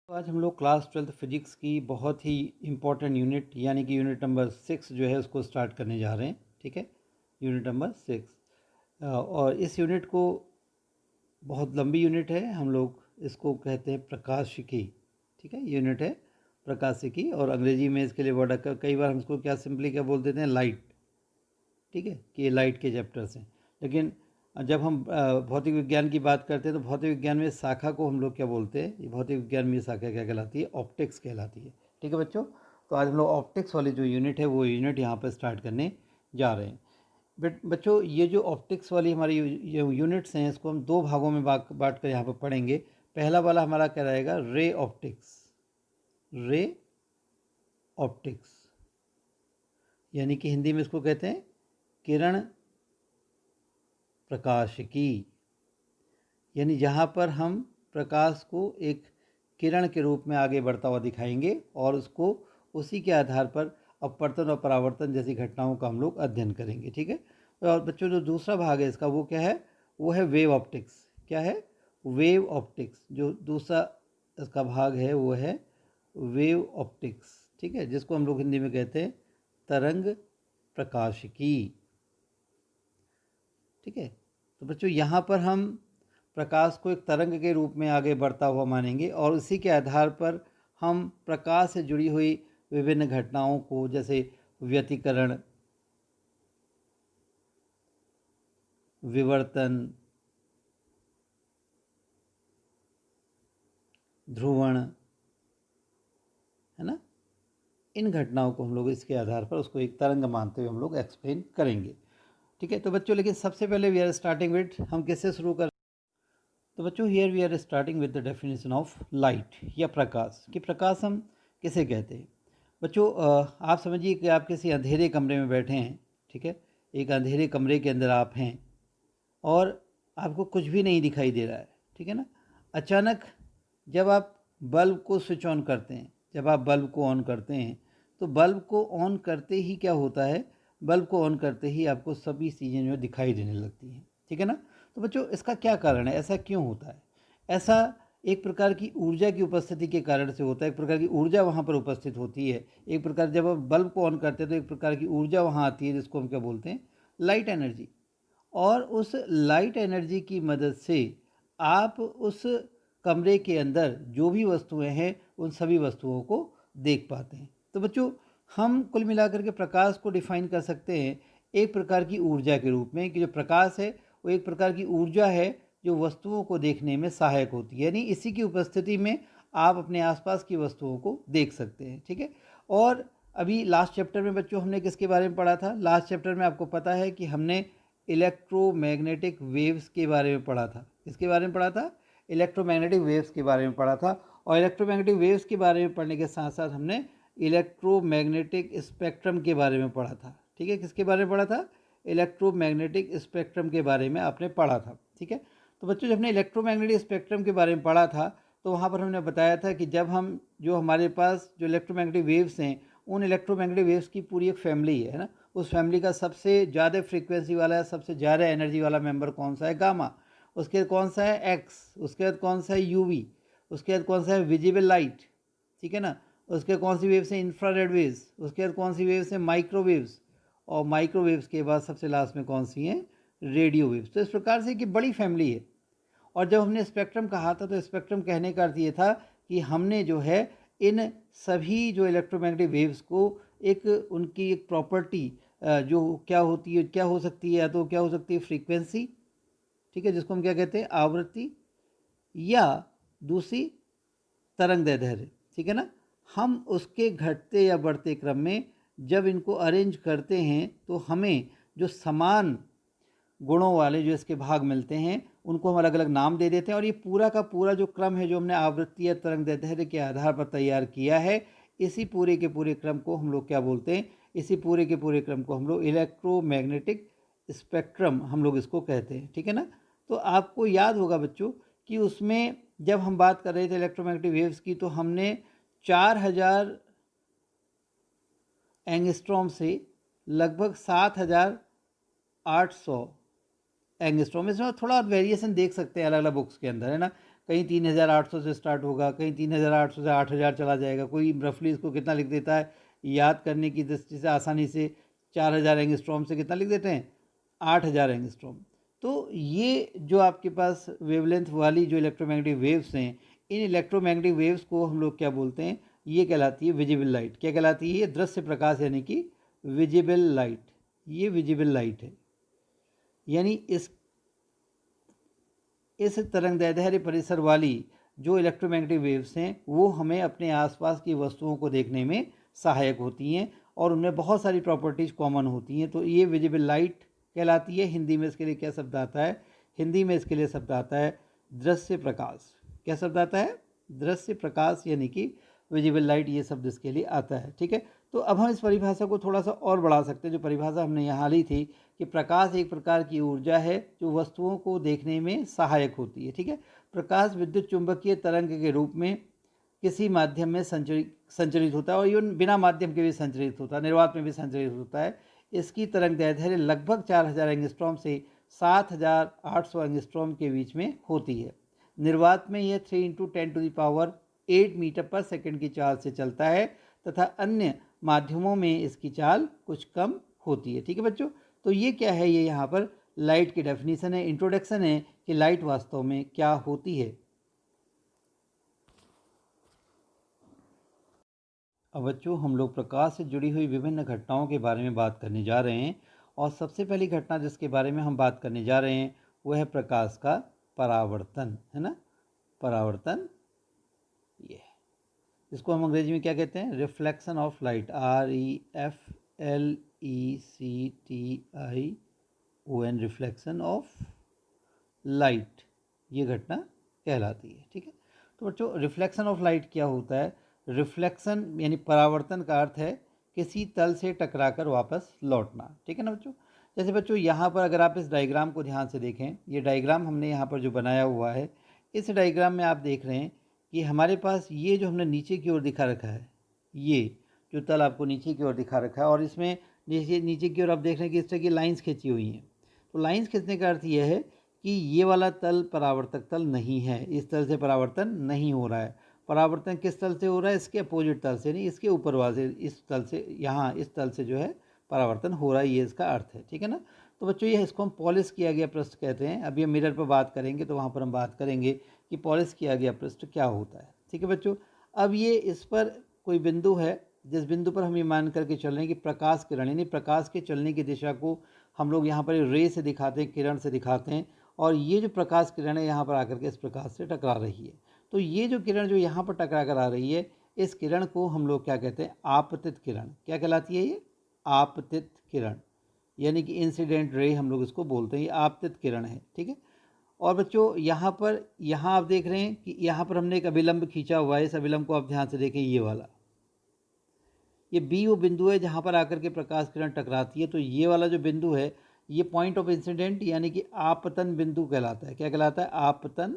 तो आज हम लोग क्लास 12th फिजिक्स की बहुत ही इम्पोर्टेंट यूनिट यानी कि यूनिट नंबर 6 जो है उसको स्टार्ट करने जा रहे हैं। ठीक है, यूनिट नंबर 6। और इस यूनिट को बहुत लंबी यूनिट है, हम लोग इसको कहते हैं प्रकाशिकी। ठीक है, यूनिट है प्रकाशिकी और अंग्रेजी में इसके लिए वर्ड कई बार हम इसको क्या सिंपली क्या बोल देते हैं, लाइट। ठीक है, कि ये लाइट के चैप्टर्स हैं। लेकिन जब हम भौतिक विज्ञान की बात करते हैं तो भौतिक विज्ञान में शाखा को हम लोग क्या बोलते हैं, ये भौतिक विज्ञान में शाखा क्या कहलाती है, ऑप्टिक्स कहलाती है। ठीक है बच्चों, तो आज हम लोग ऑप्टिक्स वाली जो यूनिट है वो यूनिट यहाँ पर स्टार्ट करने जा रहे हैं। बच्चों ये जो ऑप्टिक्स वाली हमारी यूनिट्स हैं इसको हम दो भागों में बांट कर यहाँ पर पढ़ेंगे। पहला वाला हमारा क्या रहेगा, रे ऑप्टिक्स। रे ऑप्टिक्स यानी कि हिंदी में इसको कहते हैं किरण प्रकाशिकी, यानी जहाँ पर हम प्रकाश को एक किरण के रूप में आगे बढ़ता हुआ दिखाएंगे और उसको उसी के आधार पर अपवर्तन और परावर्तन जैसी घटनाओं का हम लोग अध्ययन करेंगे। ठीक है, और बच्चों जो दूसरा भाग है इसका वो क्या है, वो है वेव ऑप्टिक्स। क्या है, वेव ऑप्टिक्स। जो दूसरा इसका भाग है वो है वेव ऑप्टिक्स। ठीक है, जिसको हम लोग हिंदी में कहते हैं तरंग प्रकाशिकी। ठीक है, तो बच्चों यहाँ पर हम प्रकाश को एक तरंग के रूप में आगे बढ़ता हुआ मानेंगे और उसी के आधार पर हम प्रकाश से जुड़ी हुई विभिन्न घटनाओं को, जैसे व्यतिकरण, विवर्तन, ध्रुवण, है ना, इन घटनाओं को हम लोग इसके आधार पर उसको एक तरंग मानते हुए हम लोग एक्सप्लेन करेंगे। ठीक है, तो बच्चों लेकिन सबसे पहले वी आर स्टार्टिंग विद, हम किससे शुरू कर, तो बच्चों here we are starting with the definition of light या प्रकाश। कि प्रकाश हम किसे कहते हैं। बच्चों आप समझिए कि आप किसी अंधेरे कमरे में बैठे हैं। ठीक है, एक अंधेरे कमरे के अंदर आप हैं और आपको कुछ भी नहीं दिखाई दे रहा है। ठीक है ना, अचानक जब आप बल्ब को स्विच ऑन करते हैं, जब आप बल्ब को ऑन करते हैं तो बल्ब को ऑन करते ही क्या होता है, बल्ब को ऑन करते ही आपको सभी चीज़ें जो दिखाई देने लगती हैं। ठीक है ना, तो बच्चों इसका क्या कारण है, ऐसा क्यों होता है। ऐसा एक प्रकार की ऊर्जा की उपस्थिति के कारण से होता है। एक प्रकार की ऊर्जा वहाँ पर उपस्थित होती है। एक प्रकार जब आप बल्ब को ऑन करते हैं तो एक प्रकार की ऊर्जा वहाँ आती है जिसको हम क्या बोलते हैं, लाइट एनर्जी। और उस लाइट एनर्जी की मदद से आप उस कमरे के अंदर जो भी वस्तुएं हैं उन सभी वस्तुओं को देख पाते हैं। तो बच्चों हम कुल मिलाकर के प्रकाश को डिफाइन कर सकते हैं एक प्रकार की ऊर्जा के रूप में, कि जो प्रकाश है वो एक प्रकार की ऊर्जा है जो वस्तुओं को देखने में सहायक होती है। यानी इसी की उपस्थिति में आप अपने आसपास की वस्तुओं को देख सकते हैं। ठीक है, और अभी लास्ट चैप्टर में बच्चों हमने किसके बारे में पढ़ा था, लास्ट चैप्टर में आपको पता है कि हमने इलेक्ट्रोमैग्नेटिक वेव्स के बारे में पढ़ा था। किसके बारे में पढ़ा था, इलेक्ट्रोमैग्नेटिक वेव्स के बारे में पढ़ा था। और इलेक्ट्रोमैग्नेटिक वेव्स के बारे में पढ़ने के साथ साथ हमने इलेक्ट्रोमैग्नेटिक स्पेक्ट्रम के बारे में पढ़ा था। ठीक है, किसके बारे में पढ़ा था, इलेक्ट्रोमैग्नेटिक स्पेक्ट्रम के बारे में आपने पढ़ा था। ठीक है, तो बच्चों जब हमने इलेक्ट्रोमैग्नेटिक स्पेक्ट्रम के बारे में पढ़ा था तो वहाँ पर हमने बताया था कि जब हम जो हमारे पास जो इलेक्ट्रोमैग्नेटिक वेव्स हैं उन इलेक्ट्रोमैग्नेटिक वेव्स की पूरी एक फैमिली है ना, उस फैमिली का सबसे ज़्यादा फ्रीक्वेंसी वाला, सबसे ज़्यादा एनर्जी वाला मेंबर कौन सा है, गामा। उसके बाद कौन सा है, एक्स। उसके बाद कौन सा है, यूवी। उसके बाद कौन सा है, विजिबल लाइट। ठीक है ना, उसके कौन सी वेव्स हैं, इंफ्रारेड वेव्स। उसके बाद कौन सी वेव्स हैं, माइक्रोवेव्स। और माइक्रोवेव्स के बाद सबसे लास्ट में कौन सी हैं, रेडियो वेव्स। तो इस प्रकार से कि बड़ी फैमिली है। और जब हमने स्पेक्ट्रम कहा था तो स्पेक्ट्रम कहने का अर्थ ये था कि हमने जो है इन सभी जो इलेक्ट्रोमैग्नेटिक वेव्स को एक उनकी एक प्रॉपर्टी जो क्या होती है, क्या हो सकती है, या तो क्या हो सकती है, फ्रीक्वेंसी। ठीक है, जिसको हम क्या कहते हैं, आवृत्ति, या दूसरी तरंग दैर्ध्य। ठीक है ना, हम उसके घटते या बढ़ते क्रम में जब इनको अरेंज करते हैं तो हमें जो समान गुणों वाले जो इसके भाग मिलते हैं उनको हम अलग अलग नाम दे देते हैं। और ये पूरा का पूरा जो क्रम है जो हमने आवृत्ति या तरंग दैर्ध्य के आधार पर तैयार किया है, इसी पूरे के पूरे क्रम को हम लोग क्या बोलते हैं, इसी पूरे के पूरे क्रम को हम लोग इलेक्ट्रोमैग्नेटिक स्पेक्ट्रम हम लोग इसको कहते हैं। ठीक है ना, तो आपको याद होगा बच्चों कि उसमें जब हम बात कर रहे थे इलेक्ट्रोमैग्नेटिक वेव्स की तो हमने 4000 एंगस्ट्रॉम से लगभग 7800 एंगस्ट्रॉम, इसमें थोड़ा वेरिएशन देख सकते हैं अलग अलग बुक्स के अंदर, है ना। कहीं 3800 से स्टार्ट होगा, कहीं 3800 से 8000 चला जाएगा, कोई रफली इसको कितना लिख देता है याद करने की दृष्टि से आसानी से 4000 एंगस्ट्रॉम से कितना लिख देते हैं 8000 एंगस्ट्रॉम। तो ये जो आपके पास वेवलेंथ वाली जो इलेक्ट्रोमैग्नेटिक वेव्स हैं, इन इलेक्ट्रोमैग्नेटिक वेव्स को हम लोग क्या बोलते हैं, ये कहलाती है विजिबल लाइट। क्या कहलाती है? ये दृश्य प्रकाश यानी कि विजिबल लाइट। ये विजिबल लाइट है, यानी इस तरंगदैर्ध्य परिसर वाली जो इलेक्ट्रोमैग्नेटिक वेव्स हैं वो हमें अपने आसपास की वस्तुओं को देखने में सहायक होती हैं और उनमें बहुत सारी प्रॉपर्टीज़ कॉमन होती हैं। तो ये विजिबल लाइट कहलाती है। हिंदी में इसके लिए क्या शब्द आता है? हिंदी में इसके लिए शब्द आता है दृश्य प्रकाश। क्या शब्द आता है? दृश्य प्रकाश, यानी कि विजिबल लाइट, ये शब्द इसके लिए आता है। ठीक है, तो अब हम इस परिभाषा को थोड़ा सा और बढ़ा सकते हैं। जो परिभाषा हमने यहाँ ली थी कि प्रकाश एक प्रकार की ऊर्जा है जो वस्तुओं को देखने में सहायक होती है। ठीक है, प्रकाश विद्युत चुंबकीय तरंग के रूप में किसी माध्यम में संचरित होता है और इवन बिना माध्यम के भी संचरित होता है, निर्वात में भी संचरित होता है। इसकी तरंगदैर्ध्य लगभग 4000 एंगस्ट्रॉम से 7800 एंगस्ट्रॉम के बीच में होती है। निर्वात में यह 3 × 10⁸ मीटर पर सेकंड की चाल से चलता है तथा अन्य माध्यमों में इसकी चाल कुछ कम होती है। ठीक है बच्चों, तो ये क्या है? ये यहाँ पर लाइट की डेफिनेशन है, इंट्रोडक्शन है कि लाइट वास्तव में क्या होती है। अब बच्चों हम लोग प्रकाश से जुड़ी हुई विभिन्न घटनाओं के बारे में बात करने जा रहे हैं और सबसे पहली घटना जिसके बारे में हम बात करने जा रहे हैं वह है प्रकाश का परावर्तन, है ना। परावर्तन, ये इसको हम अंग्रेजी में क्या कहते हैं? Reflection of light. REFLECTION, reflection of light, ये घटना कहलाती है। ठीक है, तो बच्चों रिफ्लेक्शन ऑफ लाइट क्या होता है? रिफ्लेक्शन यानी परावर्तन का अर्थ है किसी तल से टकराकर वापस लौटना। ठीक है ना बच्चों। जैसे बच्चों यहाँ पर अगर आप इस डायग्राम को ध्यान से देखें, ये डायग्राम हमने यहाँ पर जो बनाया हुआ है, इस डायग्राम में आप देख रहे हैं कि हमारे पास ये जो हमने नीचे की ओर दिखा रखा है, ये जो तल आपको नीचे की ओर दिखा रखा है और इसमें नीचे की ओर आप देख रहे हैं कि इस तरह की लाइन्स खींची हुई हैं। तो लाइन्स खींचने का अर्थ यह है कि ये वाला तल परावर्तक तल नहीं है, इस तल से परावर्तन नहीं हो रहा है। परावर्तन किस तल से हो रहा है? इसके अपोजिट तल से, नहीं इसके ऊपर वाले इस तल से, यहाँ इस तल से जो है परावर्तन हो रहा है, ये इसका अर्थ है। ठीक है ना। तो बच्चों ये इसको हम पॉलिश किया गया पृष्ठ कहते हैं। अभी हम मिरर पर बात करेंगे तो वहाँ पर हम बात करेंगे कि पॉलिश किया गया पृष्ठ क्या होता है। ठीक है बच्चों, अब ये इस पर कोई बिंदु है जिस बिंदु पर हम ये मान करके चल रहे हैं कि प्रकाश किरण, यानी प्रकाश के चलने की दिशा को हम लोग यहाँ पर रे से दिखाते हैं, किरण से दिखाते हैं, और ये जो प्रकाश किरण है यहाँ पर आकर के इस प्रकाश से टकरा रही है। तो ये जो किरण जो यहाँ पर टकरा कर आ रही है, इस किरण को हम लोग क्या कहते हैं? आपतित किरण। क्या कहलाती है ये? आपतित किरण, यानी कि इंसिडेंट रे हम लोग इसको बोलते हैं। ये आपतित किरण है। ठीक है, और बच्चों यहाँ आप देख रहे हैं कि यहाँ पर हमने एक अभिलंब खींचा हुआ है। इस अभिलंब को आप ध्यान से देखें, ये वाला, ये बी वो बिंदु है जहाँ पर आकर के प्रकाश किरण टकराती है। तो ये वाला जो बिंदु है, ये पॉइंट ऑफ इंसिडेंट यानी कि आपतन बिंदु कहलाता है। क्या कहलाता है? आपतन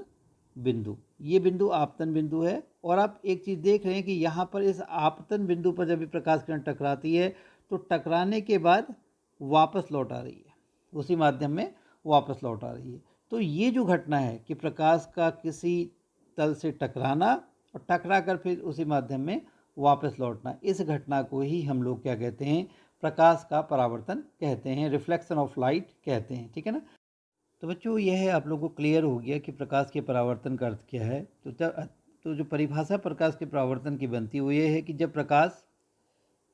बिंदु। ये बिंदु आपतन बिंदु है। और आप एक चीज़ देख रहे हैं कि यहाँ पर इस आपतन बिंदु पर जब भी प्रकाश किरण टकराती है तो टकराने के बाद वापस लौट आ रही है, उसी माध्यम में वापस लौट आ रही है। तो ये जो घटना है कि प्रकाश का किसी तल से टकराना और टकरा कर फिर उसी माध्यम में वापस लौटना, इस घटना को ही हम लोग क्या कहते हैं? प्रकाश का परावर्तन कहते हैं, रिफ्लेक्शन ऑफ लाइट कहते हैं। ठीक है ना। तो बच्चों यह है आप लोगों को क्लियर हो गया कि प्रकाश के परावर्तन का अर्थ क्या है। तो जो परिभाषा प्रकाश के परावर्तन की बनती है वो ये है कि जब प्रकाश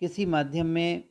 किसी माध्यम में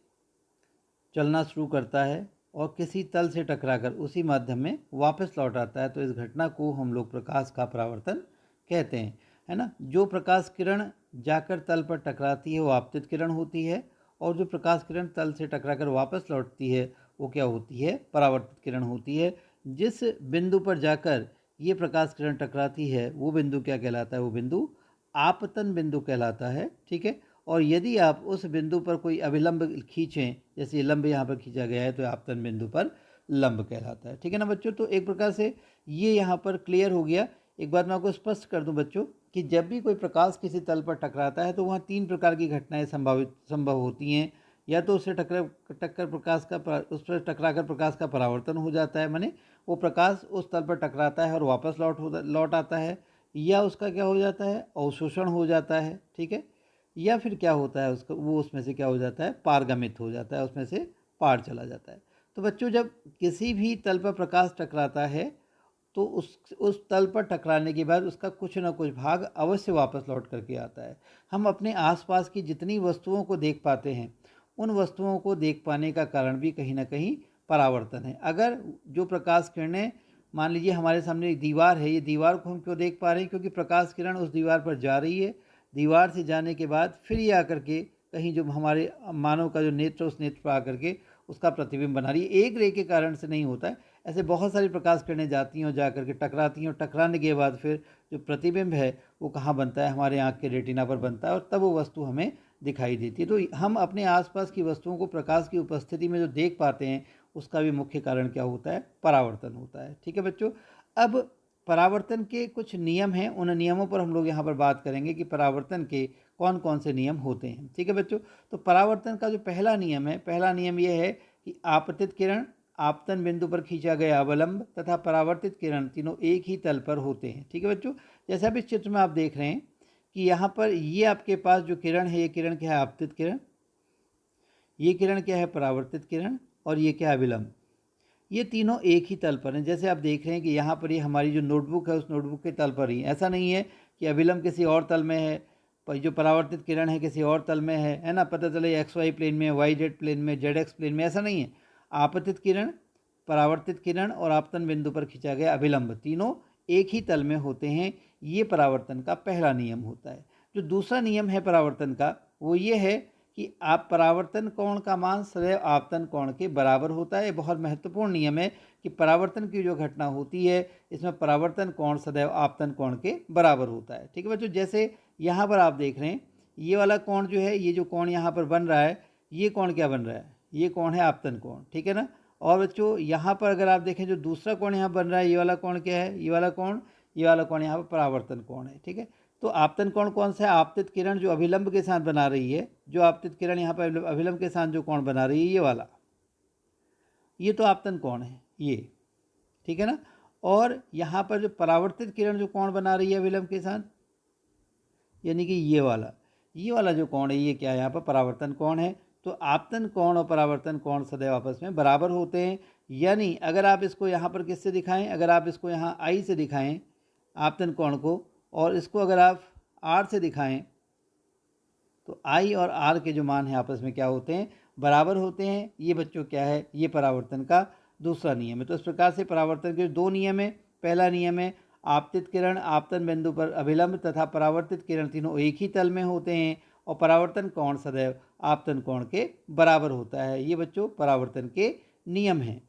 चलना शुरू करता है और किसी तल से टकराकर उसी माध्यम में वापस लौट आता है, तो इस घटना को हम लोग प्रकाश का परावर्तन कहते हैं, है ना। जो प्रकाश किरण जाकर तल पर टकराती है वो आपतित किरण होती है, और जो प्रकाश किरण तल से टकराकर वापस लौटती है वो क्या होती है? परावर्तित किरण होती है। जिस बिंदु पर जाकर ये प्रकाश किरण टकराती है वो बिंदु क्या कहलाता है? वो बिंदु आपतन बिंदु कहलाता है। ठीक है, और यदि आप उस बिंदु पर कोई अभिलंब खींचें, जैसे ये लंब यहाँ पर खींचा गया है, तो आपतन बिंदु पर लंब कहलाता है। ठीक है ना बच्चों। तो एक प्रकार से ये यहाँ पर क्लियर हो गया। एक बात मैं आपको स्पष्ट कर दूं बच्चों कि जब भी कोई प्रकाश किसी तल पर टकराता है तो वहाँ 3 प्रकार की घटनाएं संभव होती हैं। या तो उससे टक्कर प्रकाश का उस पर टकराकर प्रकाश का परावर्तन हो जाता है, माने वो प्रकाश उस तल पर टकराता है और वापस लौट आता है, या उसका क्या हो जाता है, अवशोषण हो जाता है, ठीक है, या फिर क्या होता है उसका, वो उसमें से क्या हो जाता है, पारगमित हो जाता है, उसमें से पार चला जाता है। तो बच्चों जब किसी भी तल पर प्रकाश टकराता है तो उस तल पर टकराने के बाद उसका कुछ ना कुछ भाग अवश्य वापस लौट करके आता है। हम अपने आसपास की जितनी वस्तुओं को देख पाते हैं, उन वस्तुओं को देख पाने का कारण भी कहीं ना कहीं परावर्तन है। अगर जो प्रकाश किरणें, मान लीजिए हमारे सामने एक दीवार है, ये दीवार को हम क्यों देख पा रहे हैं, क्योंकि प्रकाश किरण उस दीवार पर जा रही है, दीवार से जाने के बाद फिर ये आकर के कहीं जो हमारे मानव का जो नेत्र, उस नेत्र पर आकर के उसका प्रतिबिंब बना रही है। एक रे के कारण से नहीं होता है, ऐसे बहुत सारी प्रकाश किरणें जाती हैं और जा करके टकराती हैं, और टकराने के बाद फिर जो प्रतिबिंब है वो कहाँ बनता है, हमारे आँख के रेटिना पर बनता है, और तब वो वस्तु हमें दिखाई देती है। तो हम अपने आसपास की वस्तुओं को प्रकाश की उपस्थिति में जो देख पाते हैं, उसका भी मुख्य कारण क्या होता है, परावर्तन होता है। ठीक है बच्चों, अब परावर्तन के कुछ नियम हैं, उन नियमों पर हम लोग यहाँ पर बात करेंगे कि परावर्तन के कौन कौन से नियम होते हैं। ठीक है बच्चों, तो परावर्तन का जो पहला नियम है, पहला नियम ये है कि आपतित किरण, आपतन बिंदु पर खींचा गया अवलंब तथा परावर्तित किरण तीनों एक ही तल पर होते हैं। ठीक है बच्चों, जैसा भी इस चित्र में आप देख रहे हैं कि यहाँ पर ये आपके पास जो किरण है, ये किरण क्या है, आपतित किरण, ये किरण क्या है, परावर्तित किरण, और ये क्या है, अविलंब। ये तीनों एक ही तल पर हैं। जैसे आप देख रहे हैं कि यहाँ पर ये हमारी जो नोटबुक है, उस नोटबुक के तल पर ही, ऐसा नहीं है कि अविलंब किसी और तल में है, पर जो परावर्तित किरण है किसी और तल में है ना, पता चले एक्स वाई प्लेन में, वाई जेड प्लेन में, जेड एक्स प्लेन में, ऐसा नहीं है। आपतित किरण, परावर्तित किरण और आपतन बिंदु पर खींचा गया अभिलंब तीनों एक ही तल में होते हैं। ये परावर्तन का पहला नियम होता है। जो दूसरा नियम है परावर्तन का, वो ये है कि आप परावर्तन कोण का मान सदैव आपतन कोण के बराबर होता है। ये बहुत महत्वपूर्ण नियम है कि परावर्तन की जो घटना होती है, इसमें परावर्तन कोण सदैव आपतन कोण के बराबर होता है। ठीक है बच्चों, जैसे यहाँ पर आप देख रहे हैं, ये वाला कोण जो है, ये जो कोण यहाँ पर बन रहा है, ये कोण क्या बन रहा है, ये कोण है आपतन कोण। ठीक है ना। और बच्चों यहाँ पर अगर आप देखें, जो दूसरा कोण यहाँ बन रहा है, ये वाला कोण क्या है, ये वाला कोण, ये वाला कोण यहाँ पर परावर्तन कोण है। ठीक है, तो आपतन कोण कौन सा है, आपतित किरण जो अभिलंब के साथ बना रही है, जो आपतित किरण यहाँ पर अभिलंब के साथ जो कोण बना रही है, ये वाला, ये तो आपतन कोण है ये। ठीक है ना। और यहाँ पर जो परावर्तित किरण जो कोण बना रही है अभिलंब के साथ, यानी कि ये वाला जो कोण है, ये क्या है, यहाँ पर परावर्तन कोण है। तो आपतन कोण और परावर्तन कोण सदैव आपस में बराबर होते हैं। यानी अगर आप इसको यहाँ पर किससे दिखाएं, अगर आप इसको यहाँ आई से दिखाएं आपतन कोण को, और इसको अगर आप आर से दिखाएं, तो आई और आर के जो मान हैं आपस में क्या होते हैं, बराबर होते हैं। ये बच्चों क्या है, ये परावर्तन का दूसरा नियम है। तो इस प्रकार से परावर्तन के दो नियम है। पहला नियम है आपतित किरण आपतन बिंदु पर अभिलंब तथा परावर्तित किरण तीनों एक ही तल में होते हैं, और परावर्तन कोण सदैव आपतन कोण के बराबर होता है। ये बच्चों परावर्तन के नियम हैं।